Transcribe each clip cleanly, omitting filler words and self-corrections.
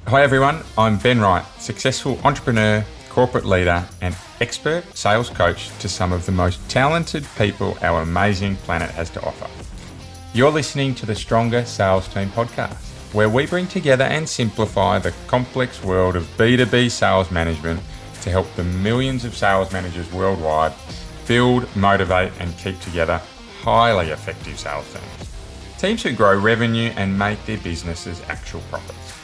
Hi everyone, I'm Ben Wright, successful entrepreneur, corporate leader, and expert sales coach to some of the most talented people our amazing planet has to offer. You're listening to the Stronger Sales Team podcast, where we bring together and simplify the complex world of B2B sales management to help the millions of sales managers worldwide build, motivate, and keep together highly effective sales teams. Teams who grow revenue and make their businesses actual profits.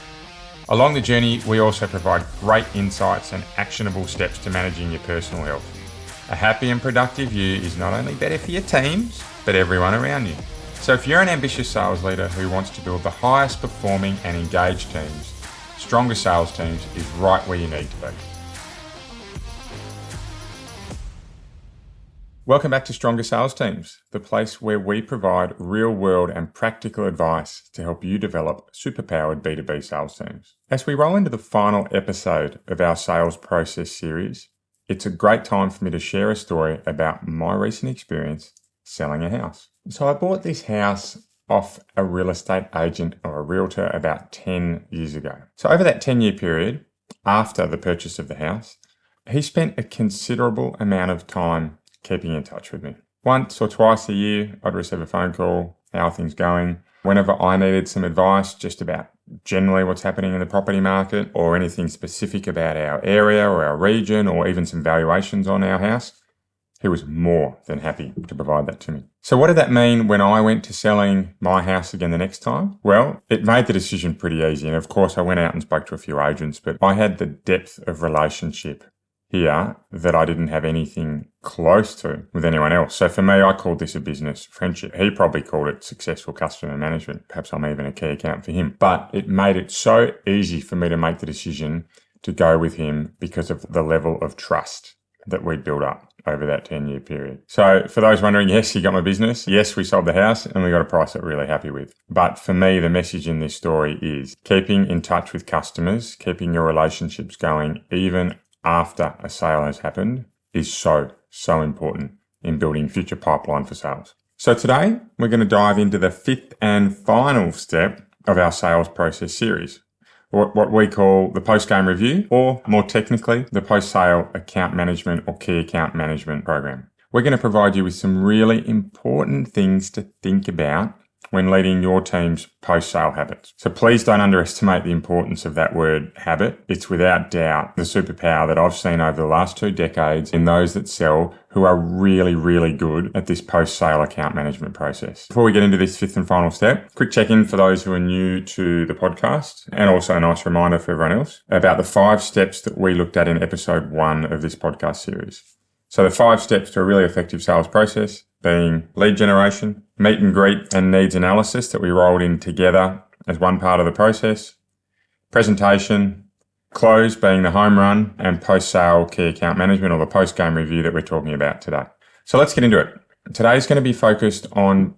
Along the journey, we also provide great insights and actionable steps to managing your personal health. A happy and productive you is not only better for your teams, but everyone around you. So if you're an ambitious sales leader who wants to build the highest performing and engaged teams, Stronger Sales Teams is right where you need to be. Welcome back to Stronger Sales Teams, the place where we provide real-world and practical advice to help you develop superpowered B2B sales teams. As we roll into the final episode of our sales process series, it's a great time for me to share a story about my recent experience selling a house. So I bought this house off a real estate agent or a realtor about 10 years ago. So over that 10-year period, after the purchase of the house, he spent a considerable amount of time keeping in touch with me. Once or twice a year, I'd receive a phone call, how are things going? Whenever I needed some advice just about generally what's happening in the property market or anything specific about our area or our region or even some valuations on our house, he was more than happy to provide that to me. So what did that mean when I went to selling my house again the next time? Well, it made the decision pretty easy. And of course, I went out and spoke to a few agents, but I had the depth of relationship here that I didn't have anything close to with anyone else. So for me, I called this a business friendship. He probably called it successful customer management. Perhaps I'm even a key account for him. But it made it so easy for me to make the decision to go with him because of the level of trust that we'd built up over that 10-year period. So for those wondering, yes, he got my business. Yes, we sold the house and we got a price that we're really happy with. But for me, the message in this story is keeping in touch with customers, keeping your relationships going even after a sale has happened is so important in building future pipeline for sales. So today we're going to dive into the fifth and final step of our sales process series, what we call the post-game review, or more technically, the post-sale account management or key account management program. We're going to provide you with some really important things to think about when leading your team's post-sale habits. So please don't underestimate the importance of that word habit. It's without doubt the superpower that I've seen over the last 2 decades in those that sell who are really, really good at this post-sale account management process. Before we get into this fifth and final step, quick check-in for those who are new to the podcast, and also a nice reminder for everyone else about the 5 steps that we looked at in episode 1 of this podcast series. So the 5 steps to a really effective sales process being lead generation, meet and greet and needs analysis that we rolled in together as one part of the process, presentation, close being the home run, and post-sale key account management or the post-game review that we're talking about today. So let's get into it. Today's going to be focused on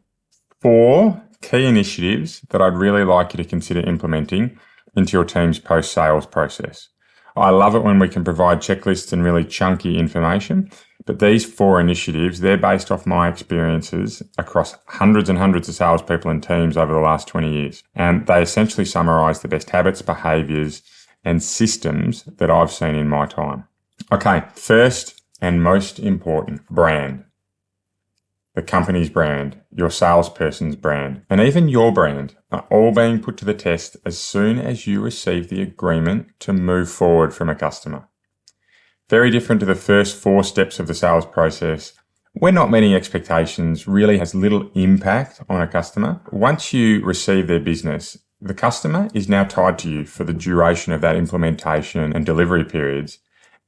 4 key initiatives that I'd really like you to consider implementing into your team's post-sales process. I love it when we can provide checklists and really chunky information, but these 4 initiatives, they're based off my experiences across hundreds and hundreds of salespeople and teams over the last 20 years. And they essentially summarize the best habits, behaviors, and systems that I've seen in my time. Okay, first and most important, brand. The company's brand, your salesperson's brand, and even your brand are all being put to the test as soon as you receive the agreement to move forward from a customer. Very different to the first 4 steps of the sales process, where not meeting expectations really has little impact on a customer. Once you receive their business, the customer is now tied to you for the duration of that implementation and delivery periods,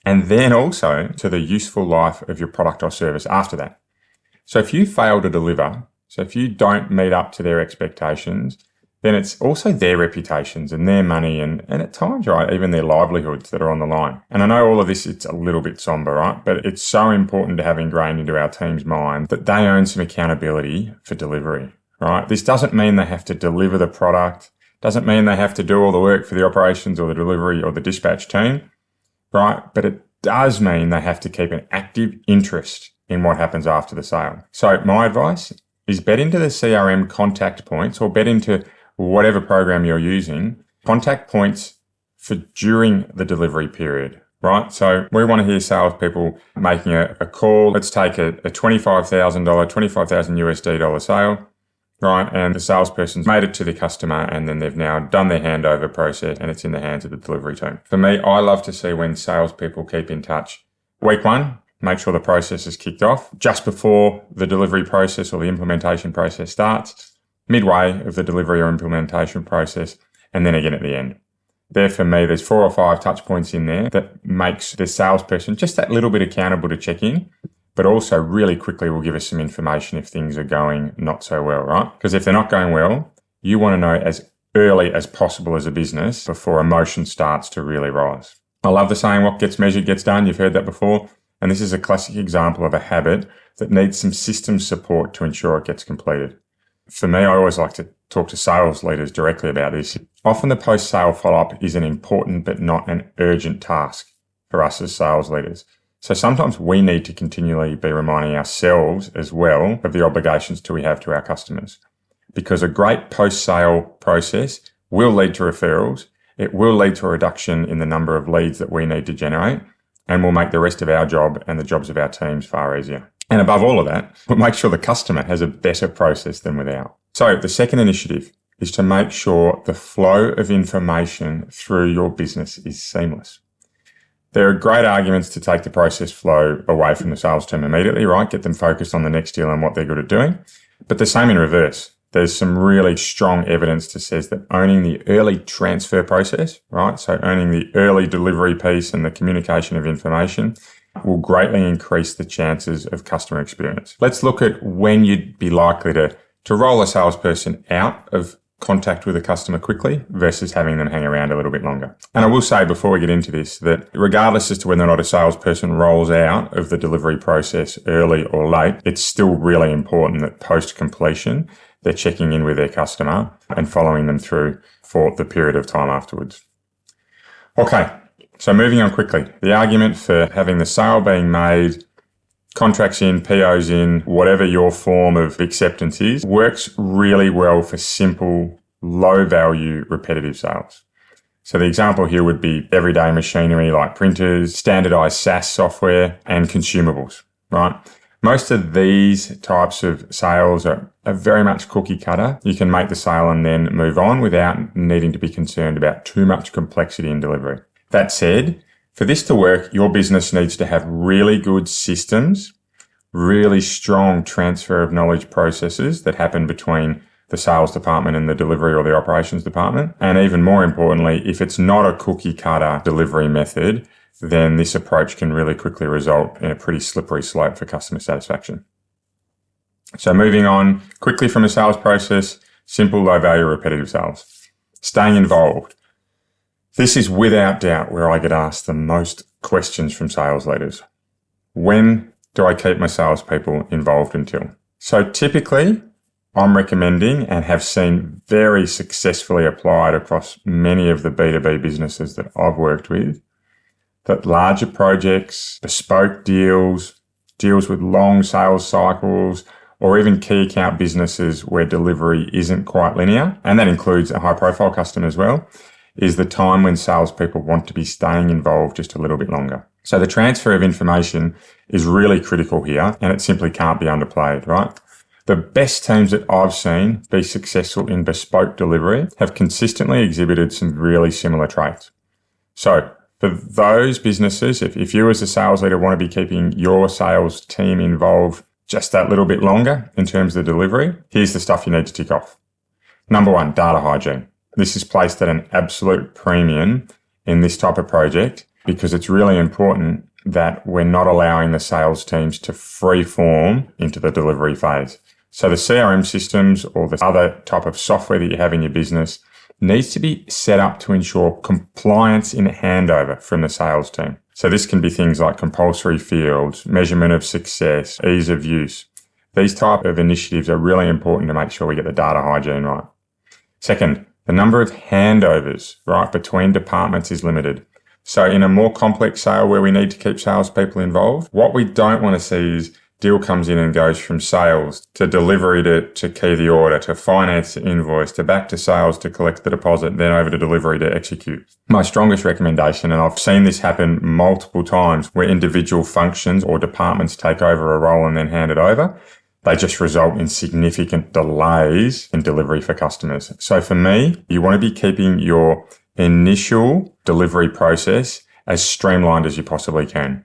and then also to the useful life of your product or service after that. So if you fail to deliver, so if you don't meet up to their expectations, then it's also their reputations and their money and at times, right, even their livelihoods that are on the line. And I know all of this, it's a little bit somber, right? But it's so important to have ingrained into our team's mind that they own some accountability for delivery, right? This doesn't mean they have to deliver the product, doesn't mean they have to do all the work for the operations or the delivery or the dispatch team, right? But it does mean they have to keep an active interest in what happens after the sale. So my advice is bet into the CRM contact points or bet into whatever program you're using, contact points for during the delivery period, right? So we want to hear salespeople making a call. Let's take a $25,000 USD dollar sale, right? And the salesperson's made it to the customer and then they've now done their handover process and it's in the hands of the delivery team. For me, I love to see when salespeople keep in touch. Week one, make sure the process is kicked off just before the delivery process or the implementation process starts, midway of the delivery or implementation process, and then again at the end. There, for me, there's 4 or 5 touch points in there that makes the salesperson just that little bit accountable to check in, but also really quickly will give us some information if things are going not so well, right? Because if they're not going well, you want to know as early as possible as a business before emotion starts to really rise. I love the saying, what gets measured gets done. You've heard that before. And this is a classic example of a habit that needs some system support to ensure it gets completed. For me, I always like to talk to sales leaders directly about this. Often the post-sale follow-up is an important but not an urgent task for us as sales leaders. So sometimes we need to continually be reminding ourselves as well of the obligations we have to our customers. Because a great post-sale process will lead to referrals. It will lead to a reduction in the number of leads that we need to generate and will make the rest of our job and the jobs of our teams far easier. And above all of that, we'll make sure the customer has a better process than without. So the second initiative is to make sure the flow of information through your business is seamless. There are great arguments to take the process flow away from the sales team immediately, right? Get them focused on the next deal and what they're good at doing. But the same in reverse. There's some really strong evidence that says that owning the early transfer process, right? So owning the early delivery piece and the communication of information will greatly increase the chances of customer experience. Let's look at when you'd be likely to roll a salesperson out of contact with a customer quickly versus having them hang around a little bit longer. And I will say before we get into this that regardless as to whether or not a salesperson rolls out of the delivery process early or late, it's still really important that post-completion, they're checking in with their customer and following them through for the period of time afterwards. Okay, so moving on quickly. The argument for having the sale being made, contracts in, POs in, whatever your form of acceptance is, works really well for simple, low-value, repetitive sales. So the example here would be everyday machinery like printers, standardized SaaS software, and consumables, right? Most of these types of sales are very much cookie cutter. You can make the sale and then move on without needing to be concerned about too much complexity in delivery. That said, for this to work, your business needs to have really good systems, really strong transfer of knowledge processes that happen between the sales department and the delivery or the operations department. And even more importantly, if it's not a cookie cutter delivery method, then this approach can really quickly result in a pretty slippery slope for customer satisfaction. So moving on quickly from a sales process, simple, low value, repetitive sales. Staying involved. This is without doubt where I get asked the most questions from sales leaders. When do I keep my salespeople involved until? So typically, I'm recommending and have seen very successfully applied across many of the B2B businesses that I've worked with, that larger projects, bespoke deals with long sales cycles, or even key account businesses where delivery isn't quite linear, and that includes a high profile customer as well, is the time when salespeople want to be staying involved just a little bit longer. So the transfer of information is really critical here, and it simply can't be underplayed, right? The best teams that I've seen be successful in bespoke delivery have consistently exhibited some really similar traits. So for those businesses, if you as a sales leader want to be keeping your sales team involved just that little bit longer in terms of the delivery, here's the stuff you need to tick off. Number one, data hygiene. This is placed at an absolute premium in this type of project because it's really important that we're not allowing the sales teams to free form into the delivery phase. So the CRM systems or the other type of software that you have in your business needs to be set up to ensure compliance in handover from the sales team. So this can be things like compulsory fields, measurement of success, ease of use. These type of initiatives are really important to make sure we get the data hygiene right. Second, the number of handovers, right, between departments is limited. So in a more complex sale where we need to keep salespeople involved, what we don't want to see is deal comes in and goes from sales to delivery to key the order, to finance the invoice, to back to sales to collect the deposit, then over to delivery to execute. My strongest recommendation, and I've seen this happen multiple times where individual functions or departments take over a role and then hand it over, they just result in significant delays in delivery for customers. So for me, you want to be keeping your initial delivery process as streamlined as you possibly can.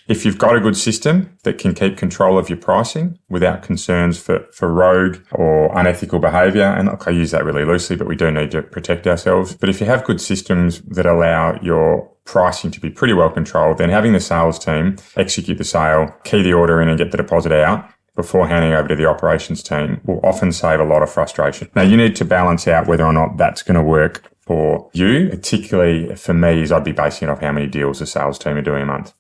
If you've got a good system that can keep control of your pricing without concerns for rogue or unethical behaviour, and look, I use that really loosely, but we do need to protect ourselves. But if you have good systems that allow your pricing to be pretty well controlled, then having the sales team execute the sale, key the order in and get the deposit out before handing over to the operations team will often save a lot of frustration. Now, you need to balance out whether or not that's going to work for you. Particularly for me, is I'd be basing it off how many deals the sales team are doing a month.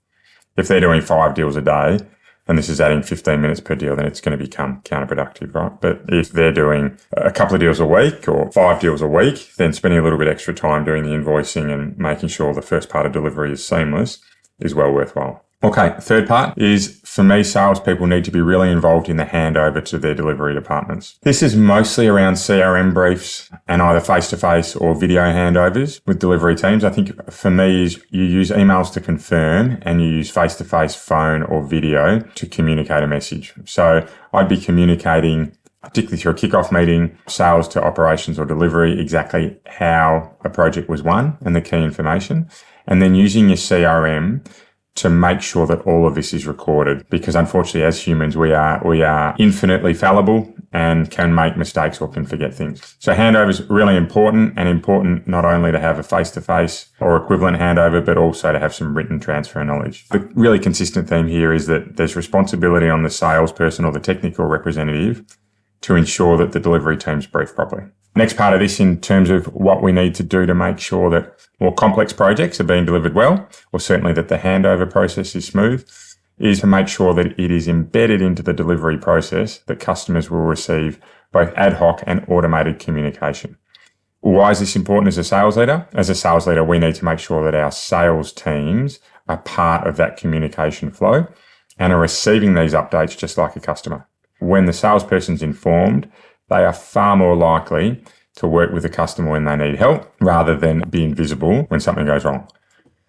If they're doing 5 deals a day, and this is adding 15 minutes per deal, then it's going to become counterproductive, right? But if they're doing a couple of deals a week or 5 deals a week, then spending a little bit extra time doing the invoicing and making sure the first part of delivery is seamless is well worthwhile. Okay, third part is, for me, salespeople need to be really involved in the handover to their delivery departments. This is mostly around CRM briefs and either face-to-face or video handovers with delivery teams. I think for me is you use emails to confirm and you use face-to-face, phone or video to communicate a message. So I'd be communicating, particularly through a kickoff meeting, sales to operations or delivery, exactly how a project was won and the key information. And then using your CRM to make sure that all of this is recorded, because unfortunately as humans we are infinitely fallible and can make mistakes or can forget things. So handover is really important, and important not only to have a face-to-face or equivalent handover, but also to have some written transfer of knowledge. The really consistent theme here is that there's responsibility on the salesperson or the technical representative to ensure that the delivery team's briefed properly. Next part of this, in terms of what we need to do to make sure that more complex projects are being delivered well, or certainly that the handover process is smooth, is to make sure that it is embedded into the delivery process that customers will receive both ad hoc and automated communication. Why is this important as a sales leader? As a sales leader, we need to make sure that our sales teams are part of that communication flow and are receiving these updates just like a customer. When the salesperson's informed, they are far more likely to work with the customer when they need help rather than be invisible when something goes wrong.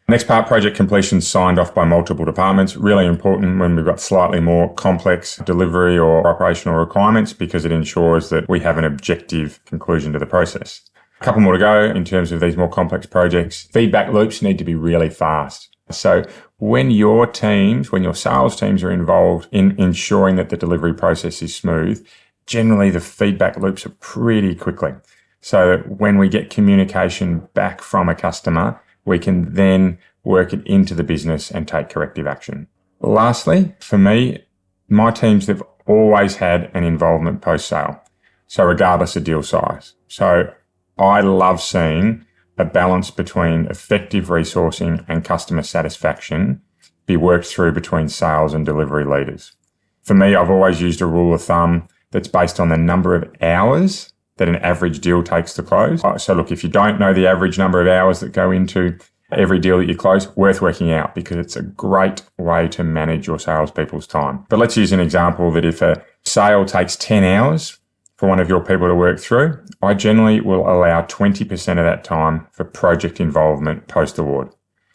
Next part, project completion signed off by multiple departments. Really important when we've got slightly more complex delivery or operational requirements, because it ensures that we have an objective conclusion to the process. A couple more to go in terms of these more complex projects. Feedback loops need to be really fast. So when your sales teams are involved in ensuring that the delivery process is smooth, generally the feedback loops are pretty quickly. So when we get communication back from a customer, we can then work it into the business and take corrective action. Lastly, for me, my teams have always had an involvement post-sale. So regardless of deal size. So I love seeing a balance between effective resourcing and customer satisfaction be worked through between sales and delivery leaders. For me, I've always used a rule of thumb that's based on the number of hours that an average deal takes to close. So look, if you don't know the average number of hours that go into every deal that you close, worth working out, because it's a great way to manage your salespeople's time. But let's use an example that if a sale takes 10 hours for one of your people to work through, I generally will allow 20% of that time for project involvement post-award,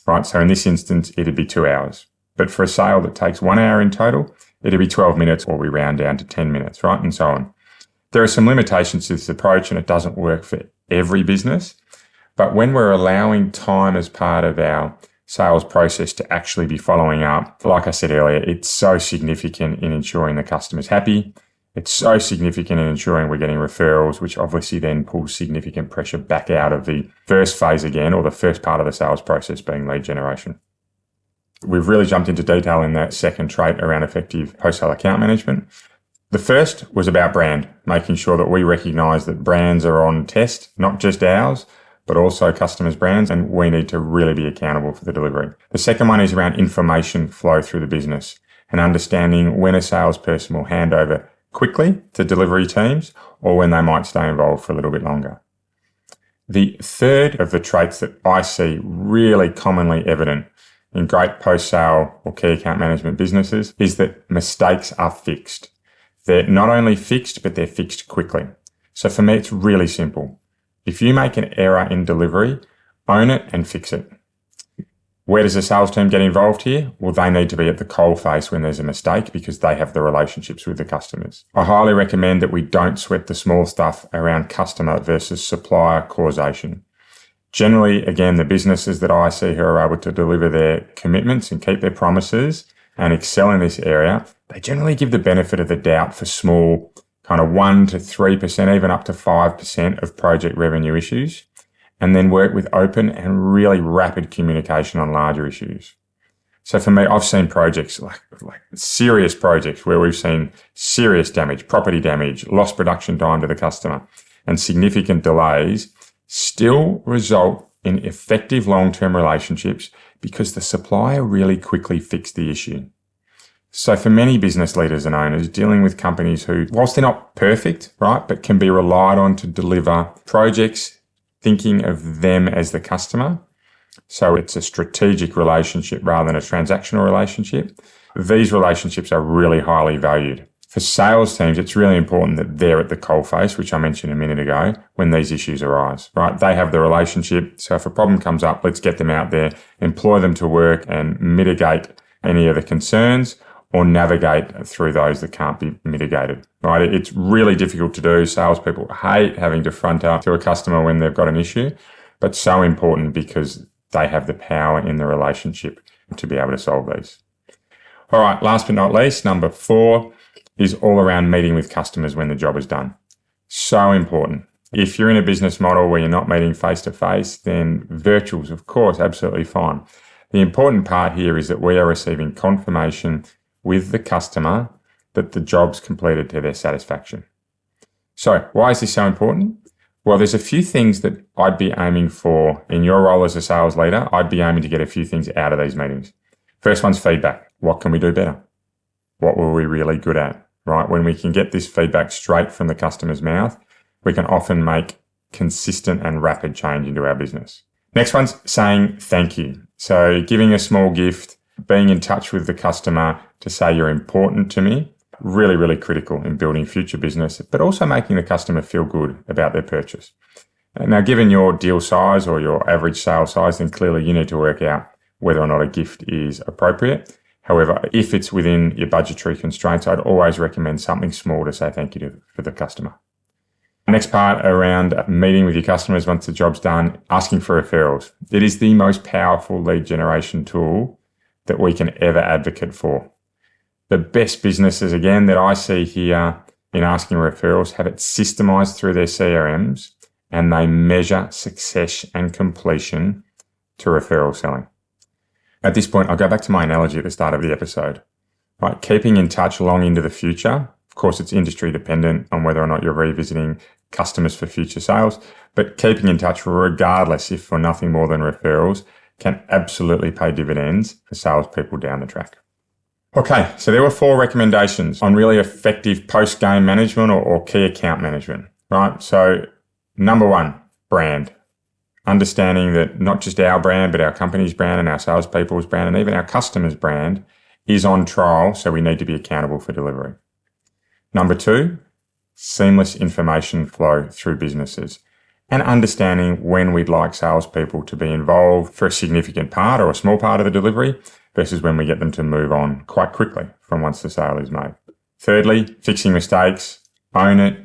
right? So in this instance, it'd be 2 hours. But for a sale that takes 1 hour in total, it'd be 12 minutes, or we round down to 10 minutes, right? And so on. There are some limitations to this approach, and it doesn't work for every business. But when we're allowing time as part of our sales process to actually be following up, like I said earlier, it's so significant in ensuring the customer's happy. It's so significant in ensuring we're getting referrals, which obviously then pulls significant pressure back out of the first phase again, or the first part of the sales process being lead generation. We've really jumped into detail in that second trait around effective post-sale account management. The first was about brand, making sure that we recognise that brands are on test, not just ours, but also customers' brands, and we need to really be accountable for the delivery. The second one is around information flow through the business and understanding when a salesperson will hand over quickly to delivery teams or when they might stay involved for a little bit longer. The third of the traits that I see really commonly evident in great post-sale or key account management businesses is that mistakes are fixed. They're not only fixed, but they're fixed quickly. So for me, it's really simple. If you make an error in delivery, own it and fix it. Where does the sales team get involved here? Well, they need to be at the coalface when there's a mistake because they have the relationships with the customers. I highly recommend that we don't sweat the small stuff around customer versus supplier causation. Generally, again, the businesses that I see who are able to deliver their commitments and keep their promises and excel in this area, they generally give the benefit of the doubt for small, kind of 1 to 3%, even up to 5% of project revenue issues, and then work with open and really rapid communication on larger issues. So for me, I've seen projects like serious projects where we've seen serious damage, property damage, lost production time to the customer, and significant delays still result in effective long-term relationships because the supplier really quickly fixed the issue. So for many business leaders and owners dealing with companies who, whilst they're not perfect, right, but can be relied on to deliver projects thinking of them as the customer, so it's a strategic relationship rather than a transactional relationship, these relationships are really highly valued. For sales teams, it's really important that they're at the coalface, which I mentioned a minute ago, when these issues arise, right? They have the relationship. So if a problem comes up, let's get them out there, employ them to work and mitigate any of the concerns or navigate through those that can't be mitigated, right? It's really difficult to do. Salespeople hate having to front up to a customer when they've got an issue, but so important because they have the power in the relationship to be able to solve these. All right, last but not least, number 4 is all around meeting with customers when the job is done. So important. If you're in a business model where you're not meeting face-to-face, then virtual's, of course, absolutely fine. The important part here is that we are receiving confirmation with the customer that the job's completed to their satisfaction. So why is this so important? Well, there's a few things that I'd be aiming for in your role as a sales leader. I'd be aiming to get a few things out of these meetings. First one's feedback. What can we do better? What were we really good at, right? When we can get this feedback straight from the customer's mouth, we can often make consistent and rapid change into our business. Next one's saying thank you. So giving a small gift, being in touch with the customer to say you're important to me, really, really critical in building future business, but also making the customer feel good about their purchase. Now, given your deal size or your average sale size, then clearly you need to work out whether or not a gift is appropriate. However, if it's within your budgetary constraints, I'd always recommend something small to say thank you for the customer. Next part around meeting with your customers once the job's done, asking for referrals. It is the most powerful lead generation tool that we can ever advocate for. The best businesses, again, that I see here in asking referrals have it systemized through their CRMs and they measure success and completion to referral selling. At this point, I'll go back to my analogy at the start of the episode. Right, keeping in touch long into the future. Of course, it's industry dependent on whether or not you're revisiting customers for future sales, but keeping in touch regardless, if for nothing more than referrals, can absolutely pay dividends for salespeople down the track. Okay, so there were 4 recommendations on really effective post-game management or key account management, right? So number 1, brand. Understanding that not just our brand, but our company's brand and our salespeople's brand and even our customers' brand is on trial, so we need to be accountable for delivery. Number 2, seamless information flow through businesses and understanding when we'd like salespeople to be involved for a significant part or a small part of the delivery versus when we get them to move on quite quickly from once the sale is made. Thirdly, fixing mistakes, own it,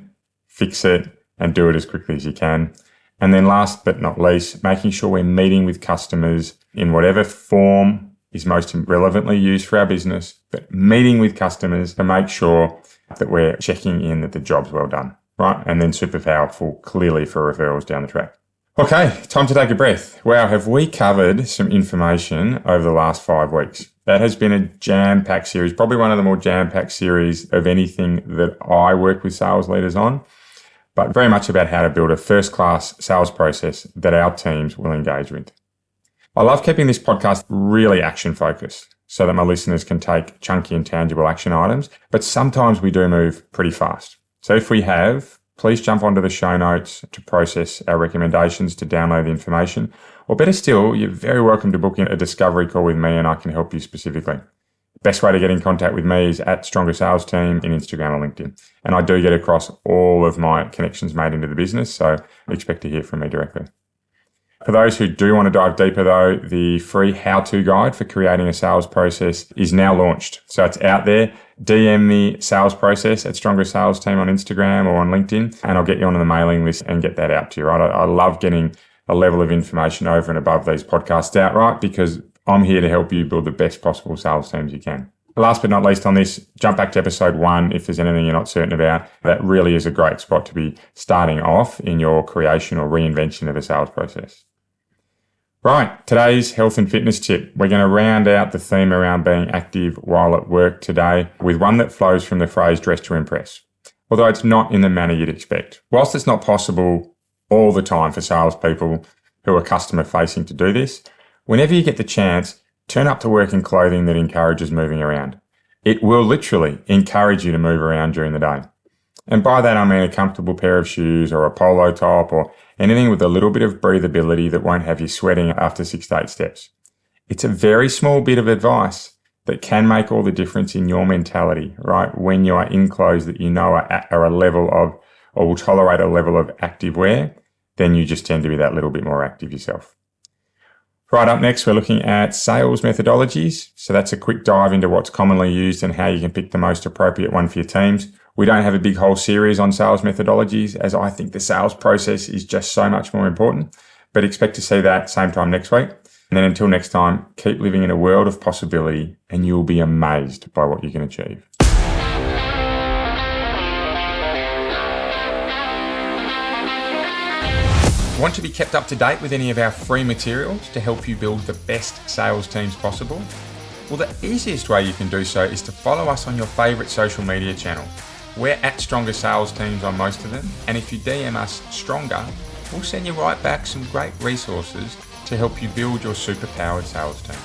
fix it, and do it as quickly as you can. And then last but not least, making sure we're meeting with customers in whatever form is most relevantly used for our business, but meeting with customers to make sure that we're checking in that the job's well done, right? And then super powerful, clearly, for referrals down the track. Okay, time to take a breath. Wow, have we covered some information over the last 5 weeks? That has been a jam-packed series, probably one of the more jam-packed series of anything that I work with sales leaders on, but very much about how to build a first-class sales process that our teams will engage with. I love keeping this podcast really action-focused so that my listeners can take chunky and tangible action items, but sometimes we do move pretty fast. So if we have, please jump onto the show notes to process our recommendations to download the information, Or better still, you're very welcome to book in a discovery call with me and I can help you specifically. Best way to get in contact with me is at Stronger Sales Team in Instagram or LinkedIn. And I do get across all of my connections made into the business, so expect to hear from me directly. For those who do want to dive deeper though, the free how-to guide for creating a sales process is now launched. So it's out there. DM the sales process at Stronger Sales Team on Instagram or on LinkedIn, and I'll get you onto the mailing list and get that out to you, right? I love getting a level of information over and above these podcasts out, right? Because I'm here to help you build the best possible sales teams you can. Last but not least on this, jump back to episode 1 if there's anything you're not certain about. That really is a great spot to be starting off in your creation or reinvention of a sales process. Right, today's health and fitness tip. We're going to round out the theme around being active while at work today with one that flows from the phrase dress to impress, although it's not in the manner you'd expect. Whilst it's not possible all the time for salespeople who are customer facing to do this, whenever you get the chance, turn up to work in clothing that encourages moving around. It will literally encourage you to move around during the day. And by that, I mean a comfortable pair of shoes or a polo top or anything with a little bit of breathability that won't have you sweating after 6 to 8 steps. It's a very small bit of advice that can make all the difference in your mentality, right? When you are in clothes that you know are a level of, or will tolerate a level of active wear, then you just tend to be that little bit more active yourself. Right, up next, we're looking at sales methodologies. So that's a quick dive into what's commonly used and how you can pick the most appropriate one for your teams. We don't have a big whole series on sales methodologies, as I think the sales process is just so much more important, but expect to see that same time next week. And then until next time, keep living in a world of possibility and you'll be amazed by what you can achieve. Want to be kept up to date with any of our free materials to help you build the best sales teams possible? Well, the easiest way you can do so is to follow us on your favourite social media channel. We're at Stronger Sales Teams on most of them, and if you DM us Stronger, we'll send you right back some great resources to help you build your superpowered sales team.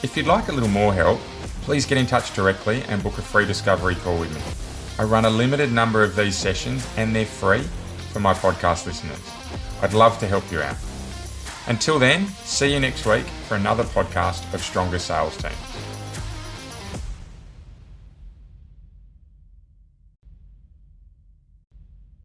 If you'd like a little more help, please get in touch directly and book a free discovery call with me. I run a limited number of these sessions and they're free for my podcast listeners. I'd love to help you out. Until then, see you next week for another podcast of Stronger Sales Teams.